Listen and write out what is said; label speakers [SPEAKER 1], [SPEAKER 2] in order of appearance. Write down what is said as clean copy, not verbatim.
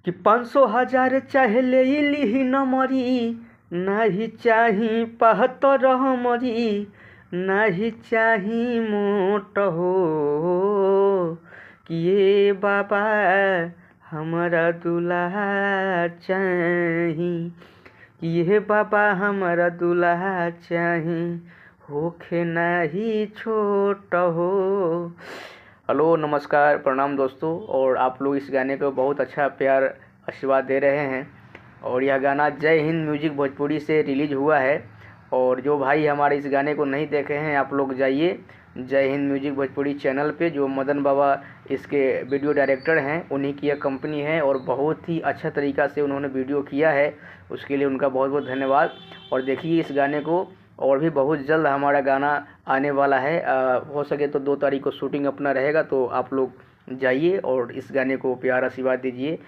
[SPEAKER 1] कि 500 हजार चाहे ले ली न मरी, नहीं चाही पहतर मरी, नहीं चाही मोट हो। कि ये बाबा हमारा दूल्हा चाही, कि ये बाबा हमारा दूल्हा चाही, होखे नहीं छोट हो। हेलो, नमस्कार, प्रणाम दोस्तों। और आप लोग इस गाने को बहुत अच्छा प्यार आशीर्वाद दे रहे हैं। और यह गाना जय हिंद म्यूजिक भोजपुरी से रिलीज हुआ है। और जो भाई हमारे इस गाने को नहीं देखे हैं, आप लोग जाइए जय हिंद म्यूजिक भोजपुरी चैनल पे। जो मदन बाबा इसके वीडियो डायरेक्टर हैं, उन्हीं की यह कंपनी है और बहुत ही अच्छा तरीक़ा से उन्होंने वीडियो किया है, उसके लिए उनका बहुत बहुत धन्यवाद। और देखिए इस गाने को, और भी बहुत जल्द हमारा गाना आने वाला है। हो सके तो 2 तारीख को शूटिंग अपना रहेगा, तो आप लोग जाइए और इस गाने को प्यार आशीर्वाद दीजिए।